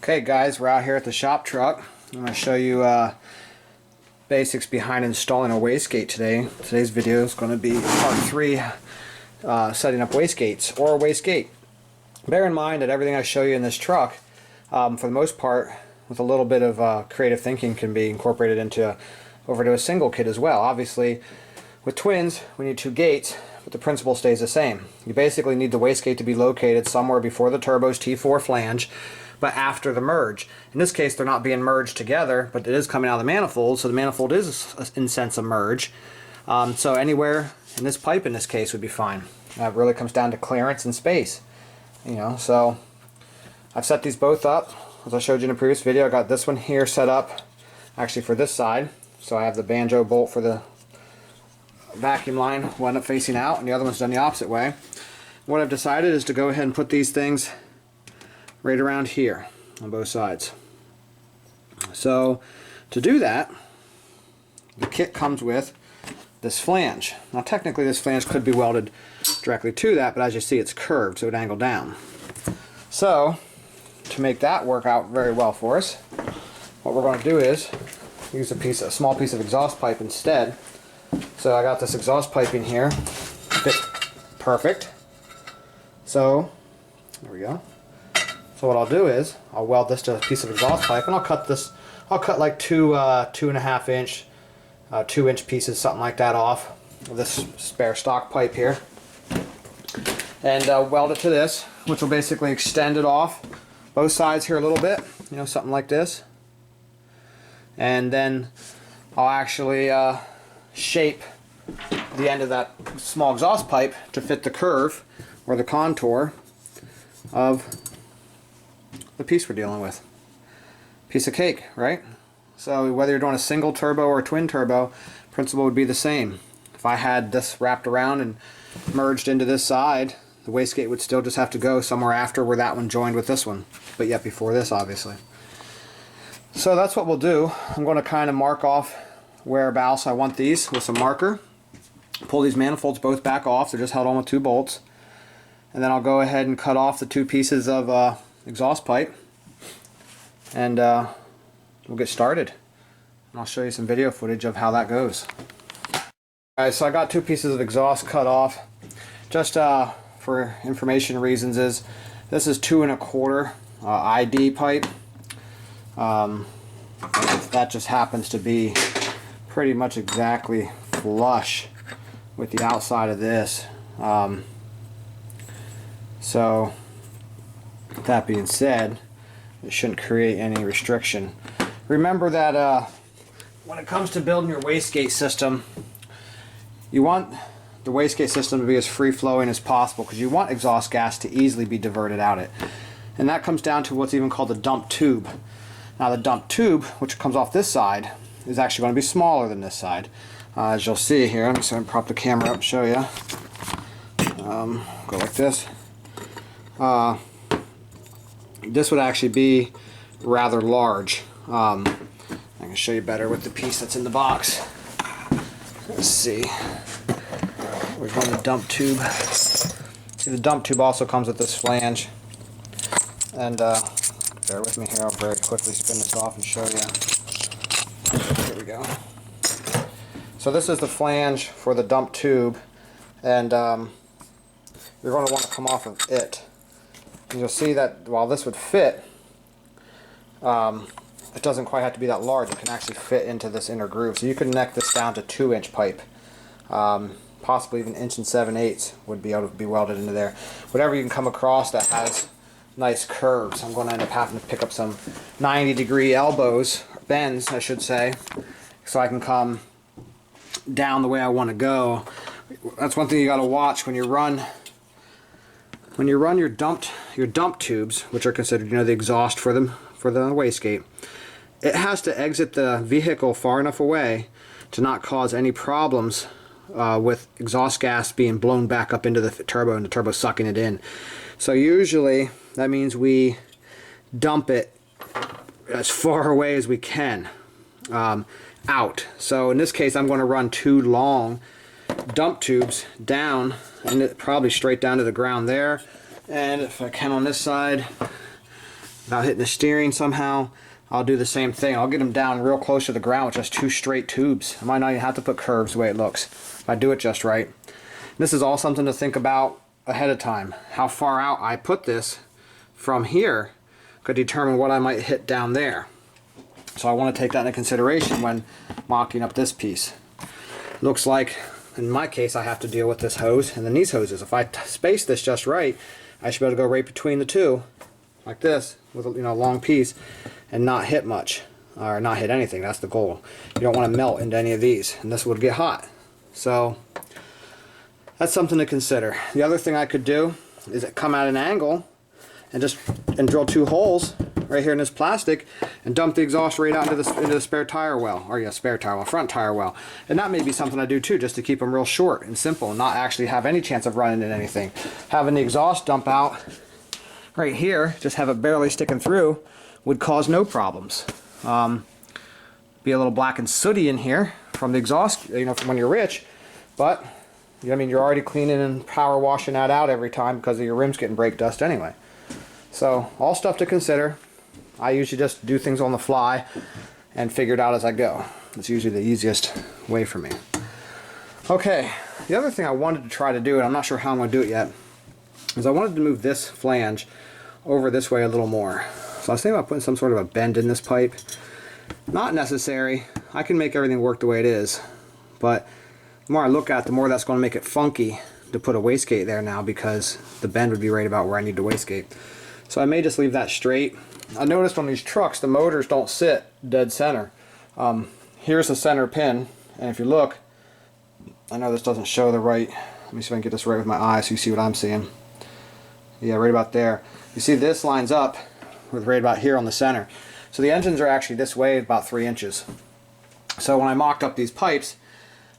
Okay guys, we're out here at the shop truck. I'm going to show you basics behind installing a wastegate today. Today's video is going to be part 3, setting up wastegates or a wastegate. Bear in mind that everything I show you in this truck, for the most part, with a little bit of creative thinking, can be incorporated over to a single kit as well. Obviously, with twins, we need 2 gates, but the principle stays the same. You basically need the wastegate to be located somewhere before the turbo's T4 flange, but after the merge. In this case, they're not being merged together, but it is coming out of the manifold, so the manifold is, in sense, a merge. So anywhere in this pipe, in this case, would be fine. It really comes down to clearance and space. So I've set these both up. As I showed you in a previous video, I got this one here set up, actually for this side. So I have the banjo bolt for the vacuum line, one up facing out, and the other one's done the opposite way. What I've decided is to go ahead and put these things right around here on both sides. So to do that, the kit comes with this flange. Now technically this flange could be welded directly to that, but as you see it's curved, so it would angle down. So to make that work out very well for us, what we're going to do is use a small piece of exhaust pipe instead. So I got this exhaust pipe in here, fit perfect. So there we go. So what I'll do is I'll weld this to a piece of exhaust pipe, and I'll cut like 2.5 inch, 2-inch pieces, something like that, off of this spare stock pipe here, and weld it to this, which will basically extend it off both sides here a little bit, something like this. And then I'll actually shape the end of that small exhaust pipe to fit the curve or the contour of the piece we're dealing with. Piece of cake, right? So whether you're doing a single turbo or a twin turbo, principle would be the same. If I had this wrapped around and merged into this side, the wastegate would still just have to go somewhere after where that one joined with this one, but yet before this, obviously. So that's what we'll do. I'm going to kind of mark off whereabouts I want these with some marker. Pull these manifolds both back off. They're just held on with 2 bolts. And then I'll go ahead and cut off the 2 pieces of exhaust pipe, and we'll get started. And I'll show you some video footage of how that goes. Alright, so I got 2 pieces of exhaust cut off. Just for information reasons, this is 2 1/4 ID pipe. That just happens to be pretty much exactly flush with the outside of this. So that being said, it shouldn't create any restriction. Remember that when it comes to building your wastegate system, you want the wastegate system to be as free-flowing as possible, because you want exhaust gas to easily be diverted out it. And that comes down to what's even called the dump tube. Now the dump tube, which comes off this side, is actually going to be smaller than this side. As you'll see here, let me prop the camera up and show you. Go like this. This would actually be rather large. I can show you better with the piece that's in the box. Let's see. We're going to dump tube. See, the dump tube also comes with this flange. And bear with me here, I'll very quickly spin this off and show you. Here we go. So this is the flange for the dump tube, and you're going to want to come off of it. And you'll see that while this would fit, it doesn't quite have to be that large. It can actually fit into this inner groove. So you can neck this down to 2-inch pipe. Possibly even 1 7/8 would be able to be welded into there. Whatever you can come across that has nice curves. I'm going to end up having to pick up some 90-degree elbows, bends I should say, so I can come down the way I want to go. That's one thing you got to watch when you run your dump tubes, which are considered, the exhaust for the wastegate. It has to exit the vehicle far enough away to not cause any problems with exhaust gas being blown back up into the turbo and the turbo sucking it in. So usually that means we dump it as far away as we can out. So in this case, I'm going to run 2 long dump tubes down, and probably straight down to the ground there. And if I can on this side, without hitting the steering somehow, I'll do the same thing. I'll get them down real close to the ground with just 2 straight tubes. I might not even have to put curves the way it looks if I do it just right. This is all something to think about ahead of time. How far out I put this from here could determine what I might hit down there. So I want to take that into consideration when mocking up this piece. Looks like, in my case, I have to deal with this hose and then these hoses. If I space this just right, I should be able to go right between the two, like this, with a long piece, and not hit much, or not hit anything. That's the goal. You don't want to melt into any of these, and this would get hot. So that's something to consider. The other thing I could do is come at an angle and drill 2 holes right here in this plastic and dump the exhaust right out into the spare tire well, or yeah, spare tire well, front tire well. And that may be something I do too, just to keep them real short and simple and not actually have any chance of running into anything. Having the exhaust dump out right here, just have it barely sticking through, would cause no problems. Be a little black and sooty in here from the exhaust, from when you're rich, but I mean, you're already cleaning and power washing that out every time because of your rims getting brake dust anyway. So all stuff to consider. I usually just do things on the fly and figure it out as I go. It's usually the easiest way for me. Okay, the other thing I wanted to try to do, and I'm not sure how I'm going to do it yet, is I wanted to move this flange over this way a little more. So I was thinking about putting some sort of a bend in this pipe. Not necessary. I can make everything work the way it is. But the more I look at it, the more that's going to make it funky to put a wastegate there now, because the bend would be right about where I need the wastegate. So I may just leave that straight. I noticed on these trucks the motors don't sit dead center. Here's the center pin, and if you look, I know this doesn't show the right, let me see if I can get this right with my eye so you see what I'm seeing. Yeah, right about there. You see this lines up with right about here on the center. So the engines are actually this way about 3 inches. So when I mocked up these pipes,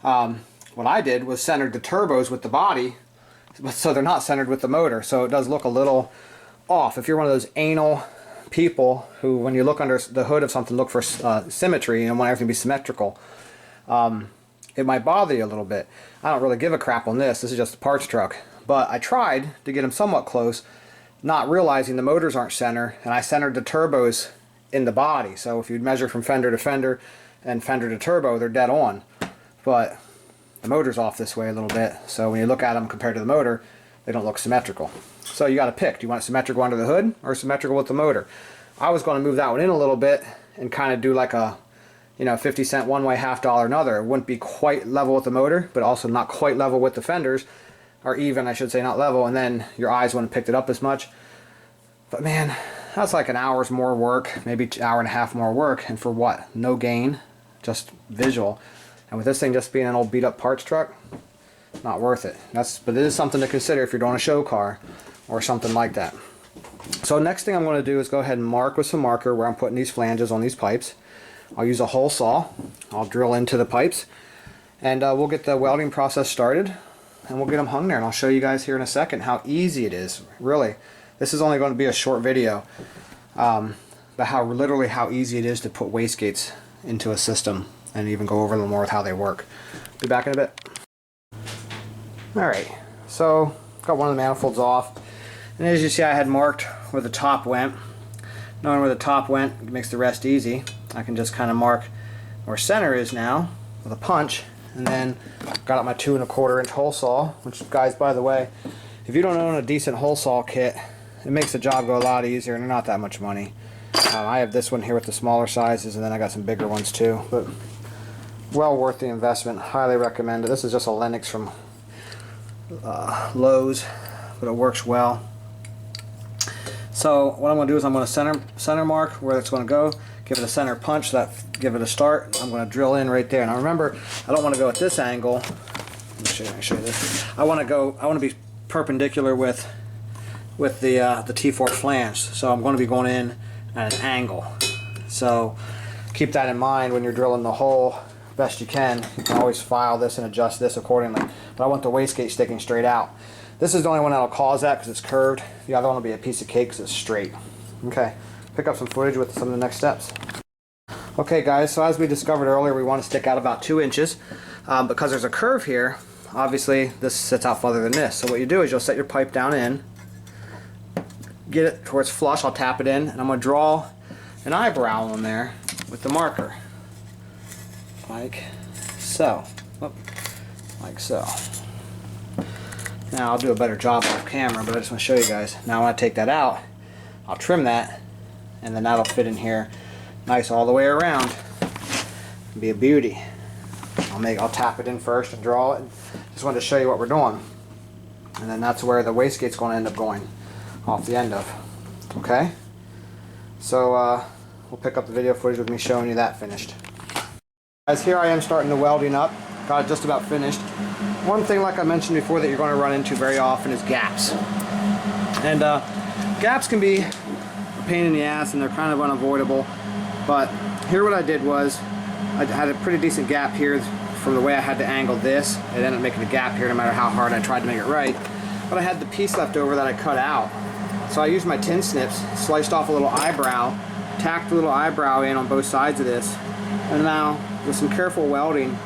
what I did was centered the turbos with the body, so they're not centered with the motor. So it does look a little off. If you're one of those anal people who, when you look under the hood of something, look for symmetry and want everything to be symmetrical, it might bother you a little bit. I don't really give a crap on this. This is just a parts truck. But I tried to get them somewhat close, not realizing the motors aren't center, and I centered the turbos in the body. So if you measure from fender to fender and fender to turbo, they're dead on. But the motor's off this way a little bit, so when you look at them compared to the motor, they don't look symmetrical. So you got to pick. Do you want it symmetrical under the hood or symmetrical with the motor? I was going to move that one in a little bit and kind of do like a 50 cent one way, $half another. It wouldn't be quite level with the motor, but also not quite level with the fenders, or even, I should say, not level, and then your eyes wouldn't have picked it up as much. But man, that's like an hour's more work, maybe an hour and a half more work, and for what? No gain, just visual. And with this thing just being an old beat up parts truck, not worth it. But it is something to consider if you're doing a show car or something like that. So next thing I'm going to do is go ahead and mark with some marker where I'm putting these flanges on these pipes. I'll use a hole saw. I'll drill into the pipes, and we'll get the welding process started, and we'll get them hung there, and I'll show you guys here in a second how easy it is. Really, this is only going to be a short video, but literally how easy it is to put wastegates into a system, and even go over a little more with how they work. Be back in a bit. Alright, so got one of the manifolds off, and as you see, I had marked where the top went. Knowing where the top went makes the rest easy. I can just kind of mark where center is now with a punch, and then got out my 2 1/4 inch hole saw, which, guys, by the way, if you don't own a decent hole saw kit, it makes the job go a lot easier, and they're not that much money. I have this one here with the smaller sizes, and then I got some bigger ones too, but well worth the investment. Highly recommend it. This is just a Lennox from Lowe's, but it works well. So what I'm going to do is I'm going to center mark where it's going to go, give it a center punch, give it a start. I'm going to drill in right there. Now remember, I don't want to go at this angle. Let me show you this. I want to be perpendicular with the T4 flange. So I'm going to be going in at an angle. So keep that in mind when you're drilling the hole best you can. You can always file this and adjust this accordingly. But I want the wastegate sticking straight out. This is the only one that'll cause that because it's curved. The other one will be a piece of cake because it's straight. Okay, pick up some footage with some of the next steps. Okay guys, so as we discovered earlier, we want to stick out about 2 inches. Because there's a curve here, obviously this sits out farther than this. So what you do is you'll set your pipe down in, get it towards flush, I'll tap it in, and I'm going to draw an eyebrow on there with the marker. Like so. Whoop. Like so. Now I'll do a better job off camera, but I just want to show you guys. Now when I take that out, I'll trim that, and then that'll fit in here nice all the way around. It'll be a beauty. I'll tap it in first and draw it. Just wanted to show you what we're doing. And then that's where the wastegate's going to end up going off the end of. Okay? So we'll pick up the video footage with me showing you that finished. Guys, here I am starting the welding up. Got it just about finished. One thing, like I mentioned before, that you're going to run into very often is gaps. And gaps can be a pain in the ass, and they're kind of unavoidable. But here what I did was, I had a pretty decent gap here from the way I had to angle this. It ended up making a gap here no matter how hard I tried to make it right. But I had the piece left over that I cut out. So I used my tin snips, sliced off a little eyebrow, tacked a little eyebrow in on both sides of this. And now, with some careful welding,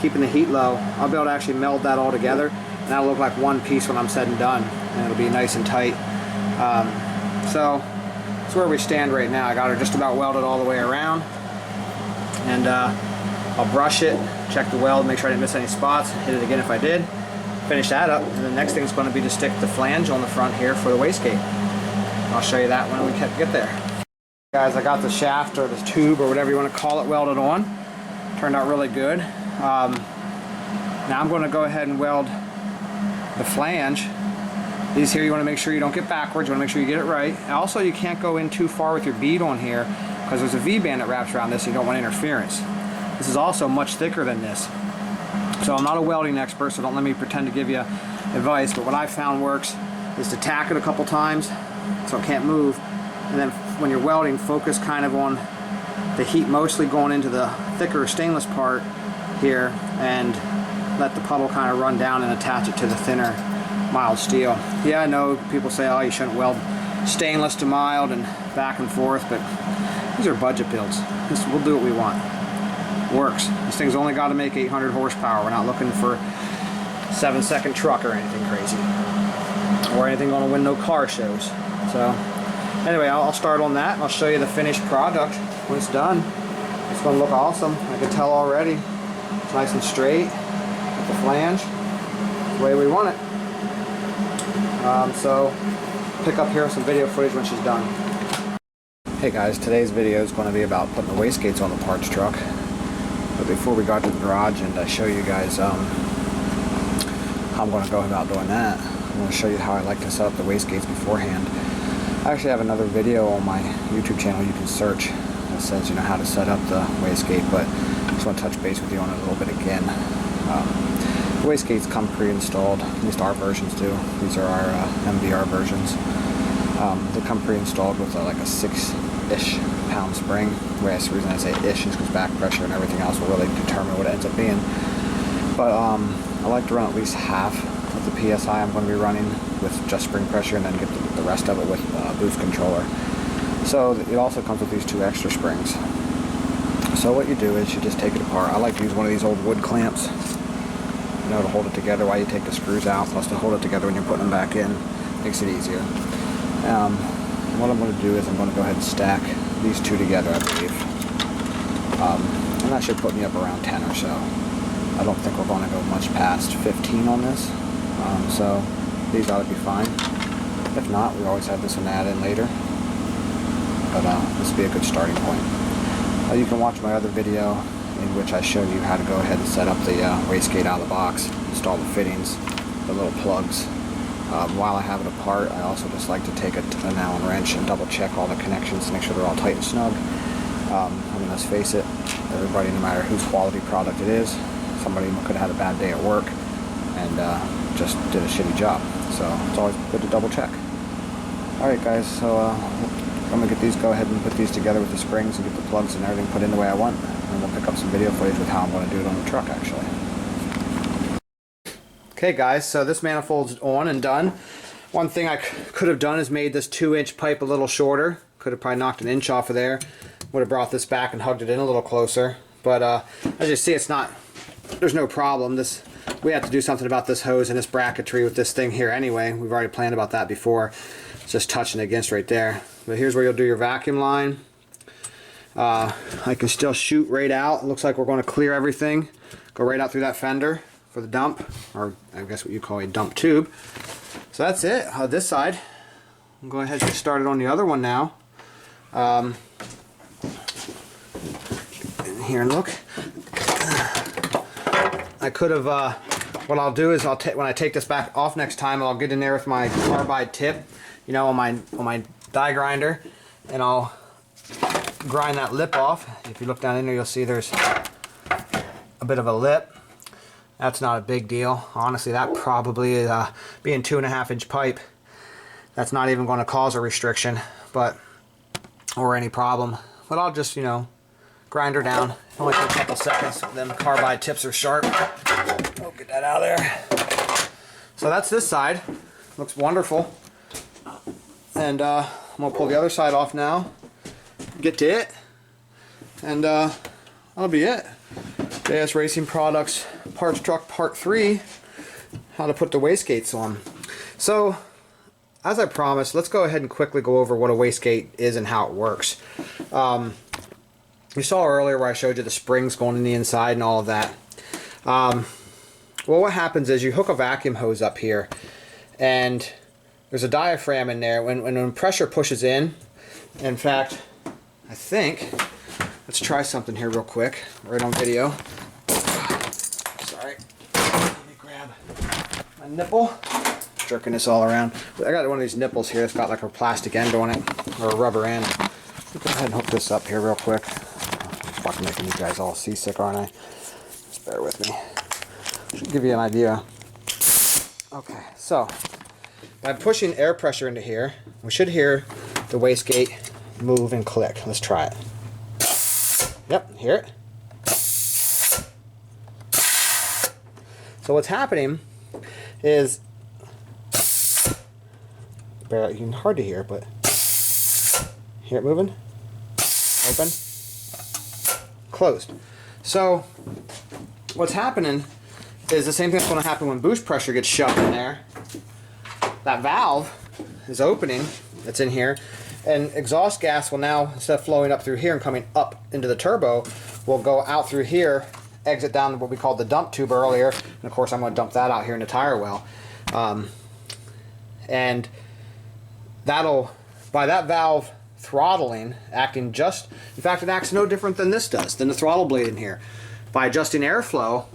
keeping the heat low, I'll be able to actually meld that all together, and that'll look like one piece when I'm said and done, and it'll be nice and tight. So that's where we stand right now. I got her just about welded all the way around, and I'll brush it, check the weld, make sure I didn't miss any spots, hit it again if I did, finish that up, and the next thing is going to be to stick the flange on the front here for the wastegate. I'll show you that when we get there. Guys, I got the shaft or the tube or whatever you want to call it welded on. Turned out really good. Now I'm going to go ahead and weld the flange. These here, you want to make sure you don't get backwards. You want to make sure you get it right. Also, you can't go in too far with your bead on here because there's a V-band that wraps around this, and you don't want interference. This is also much thicker than this. So I'm not a welding expert, so don't let me pretend to give you advice, but what I found works is to tack it a couple times so it can't move, and then when you're welding, focus kind of on the heat mostly going into the thicker stainless part here, and let the puddle kind of run down and attach it to the thinner mild steel. Yeah, I know people say, oh, you shouldn't weld stainless to mild and back and forth, but these are budget builds. We'll do what we want. Works. This thing's only got to make 800 horsepower. We're not looking for 7-second truck or anything crazy, or anything going to win no car shows. So anyway, I'll start on that. I'll show you the finished product when it's done. It's going to look awesome. I can tell already. It's nice and straight with the flange, the way we want it. So pick up here some video footage when she's done. Hey guys, today's video is going to be about putting the wastegates on the parts truck. But before we got to the garage and I show you guys how I'm going to go about doing that, I'm going to show you how I like to set up the wastegates beforehand. I actually have another video on my YouTube channel you can search that says, you know, how to set up the wastegate, but I just want to touch base with you on it a little bit again. The wastegates come pre-installed, at least our versions do. These are our MVR versions. They come pre-installed with like a 6-ish pound spring. The reason I say ish is because back pressure and everything else will really determine what it ends up being. But I like to run at least half of the PSI I'm going to be running with just spring pressure, and then get the rest of it with boost controller. So it also comes with these 2 extra springs. So what you do is you just take it apart. I like to use one of these old wood clamps, you know, to hold it together while you take the screws out, plus to hold it together when you're putting them back in. Makes it easier. What I'm going to do is I'm going to go ahead and stack these 2 together, I believe. And that should put me up around 10 or so. I don't think we're going to go much past 15 on this. So these ought to be fine. If not, we always have this one to add in later. But this will be a good starting point. You can watch my other video in which I show you how to go ahead and set up the wastegate out of the box, install the fittings, the little plugs. While I have it apart, I also just like to take an Allen wrench and double check all the connections to make sure they're all tight and snug. I mean, let's face it, everybody, no matter whose quality product it is, somebody could have had a bad day at work and just did a shitty job. So it's always good to double check. Alright guys, so I'm going to go ahead and put these together with the springs and get the plugs and everything put in the way I want. And we'll pick up some video footage with how I'm going to do it on the truck actually. Okay guys, so this manifold's on and done. One thing I could have done is made this 2-inch pipe a little shorter. Could have probably knocked an inch off of there. Would have brought this back and hugged it in a little closer. But as you see, there's no problem. We have to do something about this hose and this bracketry with this thing here anyway. We've already planned about that before. It's just touching against right there. But here's where you'll do your vacuum line. I can still shoot right out. It looks like we're going to clear everything. Go right out through that fender for the dump, or I guess what you call a dump tube. So that's it on this side. I'll go ahead and get started on the other one now. In here and look. I could have, what I'll do is when I take this back off next time, I'll get in there with my carbide tip, you know, on my die grinder, and I'll grind that lip off. If you look down in there, you'll see there's a bit of a lip. That's not a big deal. Honestly, that probably is, being 2.5 inch pipe, that's not even going to cause a restriction, or any problem. But I'll just, you know, grind her down. It only takes a couple seconds. Them carbide tips are sharp. Oh, get that out of there. So that's this side. Looks wonderful. And I'm gonna pull the other side off now. Get to it, and that'll be it. JS Racing Products Parts Truck Part 3, how to put the wastegates on. So, as I promised, let's go ahead and quickly go over what a wastegate is and how it works. You saw earlier where I showed you the springs going in the inside and all of that. Well, what happens is you hook a vacuum hose up here, and there's a diaphragm in there. When pressure pushes in fact, I think, let's try something here real quick, right on video. Sorry, let me grab my nipple. Jerking this all around. I got one of these nipples here. It's got like a plastic end on it, or a rubber end. Go ahead and hook this up here real quick. I'm fucking making you guys all seasick, aren't I? Just bear with me. Should give you an idea. Okay, so by pushing air pressure into here, we should hear the wastegate move and click. Let's try it. Yep, hear it. So what's happening is, barely, you can hard to hear, but hear it moving. Open, closed. So what's happening is the same thing that's going to happen when boost pressure gets shoved in there. That valve is opening, that's in here, and exhaust gas will now, instead of flowing up through here and coming up into the turbo, will go out through here, exit down what we called the dump tube earlier, and of course I'm going to dump that out here in the tire well. And that'll, by that valve throttling, acting just, in fact it acts no different than this does, than the throttle blade in here. By adjusting airflow,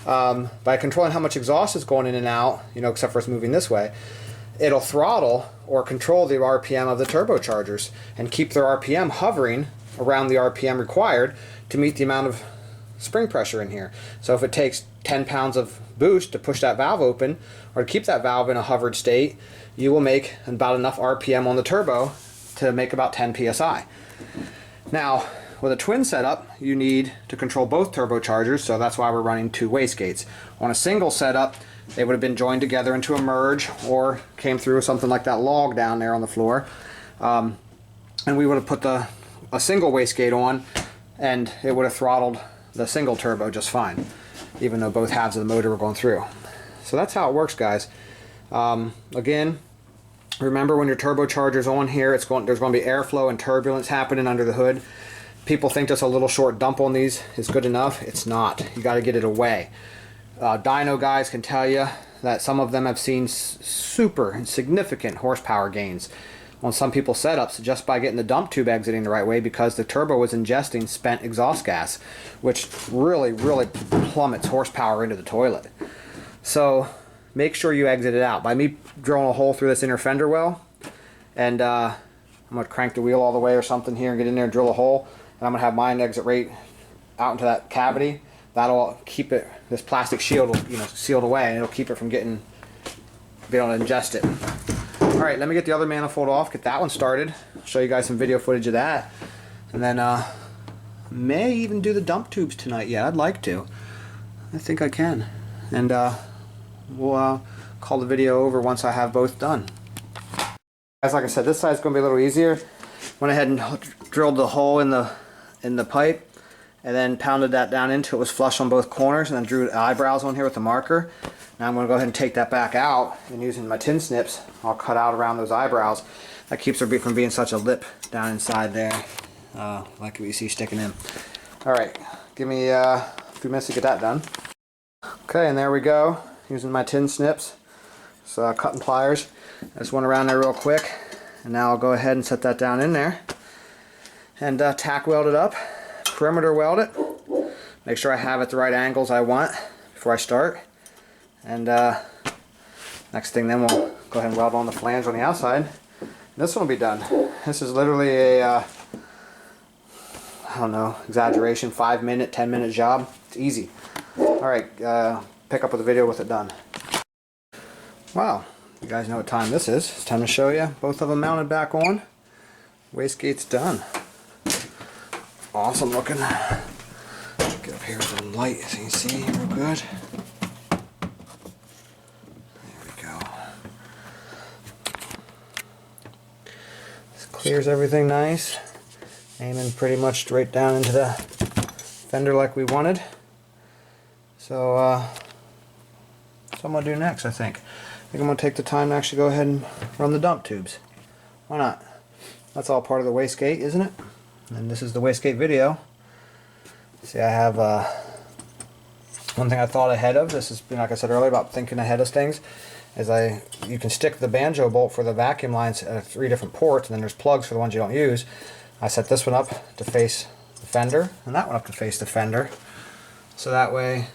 by controlling how much exhaust is going in and out, you know, except for it's moving this way, it'll throttle or control the RPM of the turbochargers and keep their RPM hovering around the RPM required to meet the amount of spring pressure in here. So if it takes 10 pounds of boost to push that valve open or to keep that valve in a hovered state, you will make about enough RPM on the turbo to make about 10 psi. Now, with a twin setup, you need to control both turbochargers, so that's why we're running 2 wastegates. On a single setup, they would have been joined together into a merge or came through something like that log down there on the floor. And we would have put a single wastegate on, and it would have throttled the single turbo just fine, even though both halves of the motor were going through. So that's how it works, guys. Again, remember when your turbocharger's on here, there's going to be airflow and turbulence happening under the hood. People think just a little short dump on these is good enough. It's not. You got to get it away. Dyno guys can tell you that some of them have seen super and significant horsepower gains on some people's setups just by getting the dump tube exiting the right way, because the turbo was ingesting spent exhaust gas, which really plummets horsepower into the toilet. So make sure you exit it out. By me drilling a hole through this inner fender well, and I'm going to crank the wheel all the way or something here and get in there and drill a hole, and I'm going to have mine exit right out into that cavity. That'll keep it, this plastic shield will, you know, sealed away, and it'll keep it from being able to ingest it. Alright, let me get the other manifold off, get that one started, show you guys some video footage of that, and then may even do the dump tubes tonight. Yeah, I'd like to. I think I can. And we'll call the video over once I have both done. Guys, like I said, this side's going to be a little easier. Went ahead and drilled the hole in the pipe, and then pounded that down into it was flush on both corners, and then drew eyebrows on here with the marker. Now I'm going to go ahead and take that back out, and using my tin snips I'll cut out around those eyebrows. That keeps there from being such a lip down inside there, like what you see sticking in. Alright, give me a few minutes to get that done. Okay, and there we go, using my tin snips, so cutting pliers. I just went around there real quick, and now I'll go ahead and set that down in there and tack weld it up, perimeter weld it, make sure I have it the right angles I want before I start, and next thing then we'll go ahead and weld on the flange on the outside. And this one will be done. This is literally a I don't know, exaggeration, 5-minute, 10-minute job. It's easy. Alright, pick up with the video with it done. Wow, you guys know what time this is. It's time to show you both of them mounted back on. Wastegate's done. Awesome looking. Get up here with the light so you can see real good. There we go. This clears everything nice. Aiming pretty much straight down into the fender like we wanted. So, that's what I'm going to do next, I think. I think I'm going to take the time to actually go ahead and run the dump tubes. Why not? That's all part of the wastegate, isn't it? And this is the wastegate video. See, I have one thing I thought ahead of. This is, like I said earlier, about thinking ahead of things. Is you can stick the banjo bolt for the vacuum lines at 3 different ports, and then there's plugs for the ones you don't use. I set this one up to face the fender, and that one up to face the fender. So that way,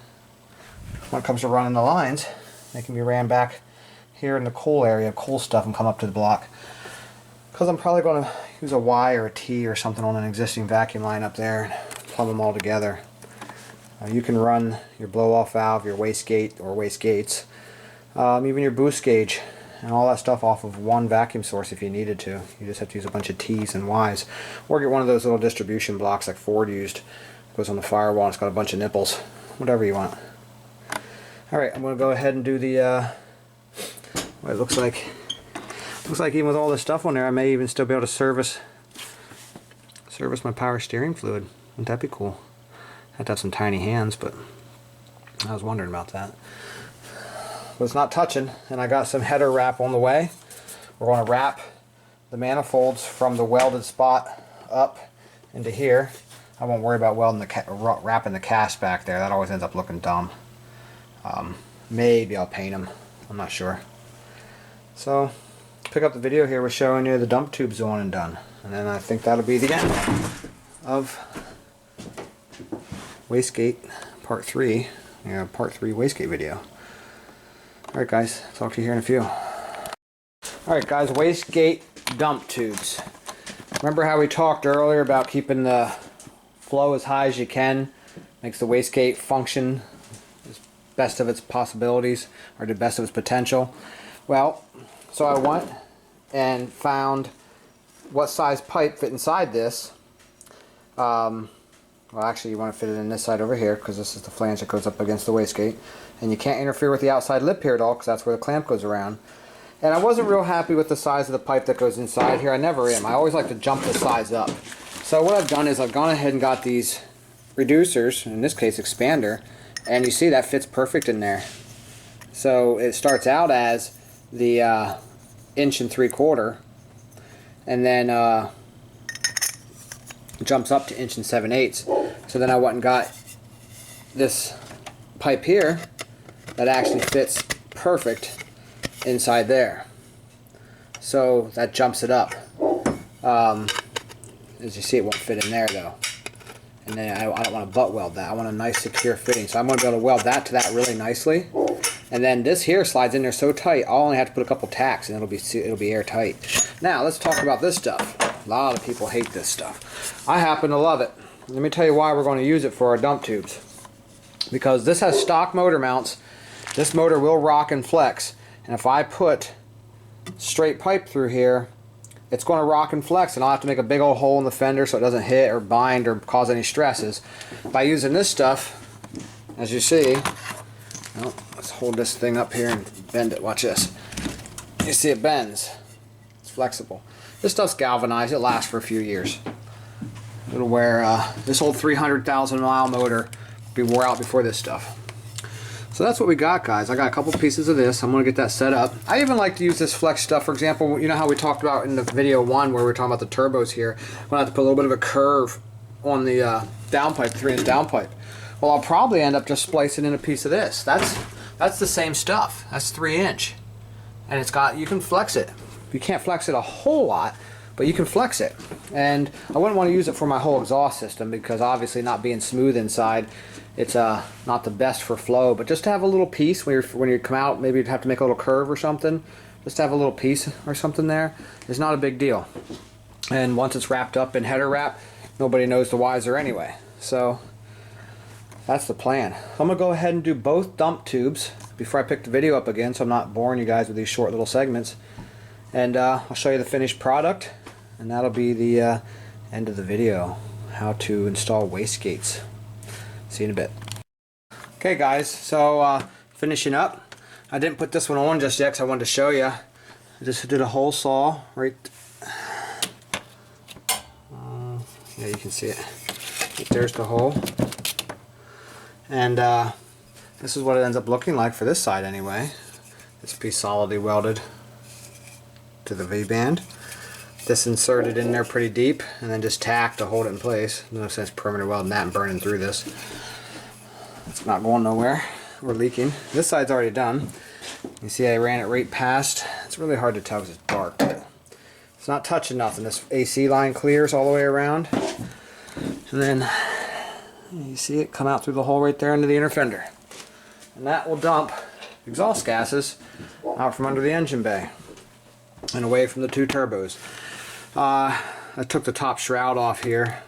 when it comes to running the lines, they can be ran back here in the cool area, cool stuff, and come up to the block. Because I'm probably going to use a Y or a T or something on an existing vacuum line up there and plumb them all together. You can run your blow-off valve, your wastegate or wastegates, even your boost gauge, and all that stuff off of one vacuum source if you needed to. You just have to use a bunch of T's and Y's. Or get one of those little distribution blocks like Ford used. It goes on the firewall and it's got a bunch of nipples. Whatever you want. Alright, I'm going to go ahead and do the, what it looks like. Looks like even with all this stuff on there, I may even still be able to service my power steering fluid. Wouldn't that be cool? I have to have some tiny hands, but I was wondering about that. But it's not touching, and I got some header wrap on the way. We're going to wrap the manifolds from the welded spot up into here. I won't worry about wrapping the cast back there. That always ends up looking dumb. Maybe I'll paint them. I'm not sure. So, pick up the video here. We're showing you the dump tubes on and done. And then I think that'll be the end of wastegate part 3. Yeah, part 3 wastegate video. Alright guys, talk to you here in a few. Alright guys, wastegate dump tubes. Remember how we talked earlier about keeping the flow as high as you can? Makes the wastegate function as best of its possibilities, or the best of its potential. Well, so I went and found what size pipe fit inside this. Well, actually you want to fit it in this side over here, because this is the flange that goes up against the wastegate. And you can't interfere with the outside lip here at all, because that's where the clamp goes around. And I wasn't real happy with the size of the pipe that goes inside here. I never am. I always like to jump the size up. So what I've done is I've gone ahead and got these reducers, in this case expander, and you see that fits perfect in there. So it starts out as the 1 3/4 inch, and then jumps up to 1 7/8 inch. So then I went and got this pipe here that actually fits perfect inside there. So that jumps it up. As you see, it won't fit in there though. And then I don't want to butt weld that. I want a nice secure fitting. So I'm going to be able to weld that to that really nicely. And then this here slides in there so tight, I'll only have to put a couple tacks and it'll be airtight. Now let's talk about this stuff. A lot of people hate this stuff. I happen to love it. Let me tell you why we're going to use it for our dump tubes. Because this has stock motor mounts. This motor will rock and flex. And if I put straight pipe through here, it's going to rock and flex, and I'll have to make a big old hole in the fender so it doesn't hit or bind or cause any stresses. By using this stuff, as you see, well, let's hold this thing up here and bend it. Watch this. You see it bends. It's flexible. This stuff's galvanized. It lasts for a few years. It'll wear, this old 300,000 mile motor be wore out before this stuff. So that's what we got, guys. I got a couple pieces of this. I'm going to get that set up. I even like to use this flex stuff. For example, you know how we talked about in the video 1 where we were talking about the turbos here. I'm going to have to put a little bit of a curve on the downpipe, 3-inch downpipe. Well, I'll probably end up just splicing in a piece of this. That's the same stuff. That's 3-inch. And it's got, you can flex it. You can't flex it a whole lot, but you can flex it. And I wouldn't want to use it for my whole exhaust system because obviously not being smooth inside, it's not the best for flow. But just to have a little piece when you come out, maybe you'd have to make a little curve or something. Just to have a little piece or something there is not a big deal. And once it's wrapped up in header wrap, nobody knows the wiser anyway. So that's the plan. I'm gonna go ahead and do both dump tubes before I pick the video up again, so I'm not boring you guys with these short little segments. And I'll show you the finished product, and that'll be the end of the video. How to install wastegates. See you in a bit. Okay, guys. So finishing up. I didn't put this one on just yet because I wanted to show you. I just did a hole saw right. Yeah, you can see it. There's the hole. And this is what it ends up looking like for this side anyway. This piece solidly welded to the V-band. This inserted in there pretty deep and then just tacked to hold it in place. No sense permanent welding that and burning through this. It's not going nowhere. We're leaking. This side's already done. You see I ran it right past. It's really hard to tell because it's dark, but it's not touching nothing. This AC line clears all the way around. And then you see it come out through the hole right there into the inner fender. And that will dump exhaust gases out from under the engine bay and away from the 2 turbos. I took the top shroud off here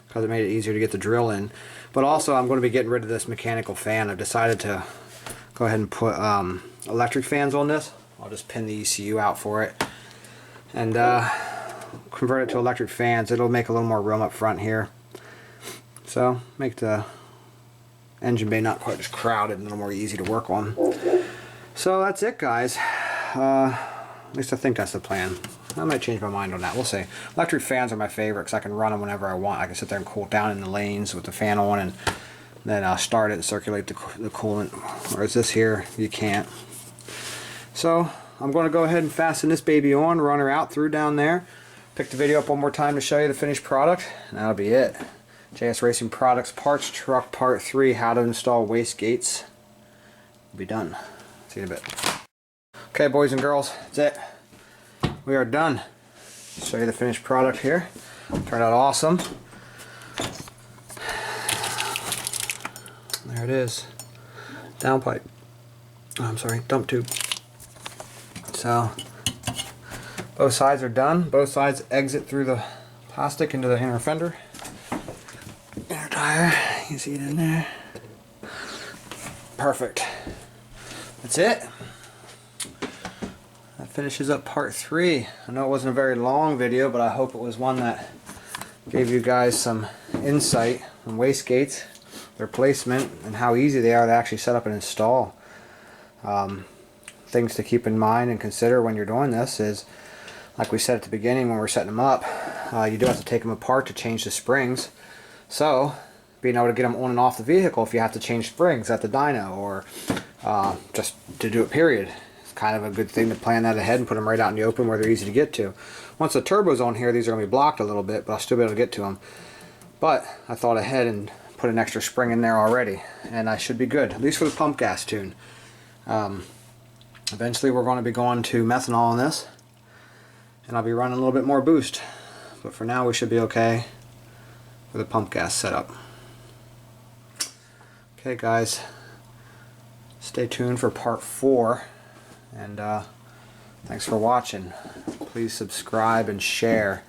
because it made it easier to get the drill in. But also I'm going to be getting rid of this mechanical fan. I've decided to go ahead and put electric fans on this. I'll just pin the ECU out for it and convert it to electric fans. It'll make a little more room up front here. So make the engine bay not quite as crowded and a little more easy to work on. So that's it, guys. At least I think that's the plan. I might change my mind on that. We'll see. Electric fans are my favorite because I can run them whenever I want. I can sit there and cool down in the lanes with the fan on and then start it and circulate the coolant. Whereas this here, you can't. So I'm going to go ahead and fasten this baby on, run her out through down there. Pick the video up one more time to show you the finished product. And that'll be it. JS Racing Products Parts Truck Part 3, how to install wastegates. We'll be done. See you in a bit. Okay, boys and girls, that's it. We are done. Show you the finished product here. Turned out awesome. There it is. Downpipe. Oh, I'm sorry, dump tube. So, both sides are done. Both sides exit through the plastic into the inner fender. Inner tire, you can see it in there. Perfect. That's it. That finishes up part 3. I know it wasn't a very long video, but I hope it was one that gave you guys some insight on wastegates, their placement, and how easy they are to actually set up and install. Things to keep in mind and consider when you're doing this is, like we said at the beginning when we're setting them up, you do have to take them apart to change the springs. So, being able to get them on and off the vehicle if you have to change springs at the dyno or just to do it period. It's kind of a good thing to plan that ahead and put them right out in the open where they're easy to get to. Once the turbo's on here, these are going to be blocked a little bit, but I'll still be able to get to them. But I thought ahead and put an extra spring in there already, and I should be good, at least for the pump gas tune. Eventually we're going to be going to methanol on this, and I'll be running a little bit more boost. But for now we should be okay with the pump gas setup. Okay guys, stay tuned for part 4, and thanks for watching. Please subscribe and share.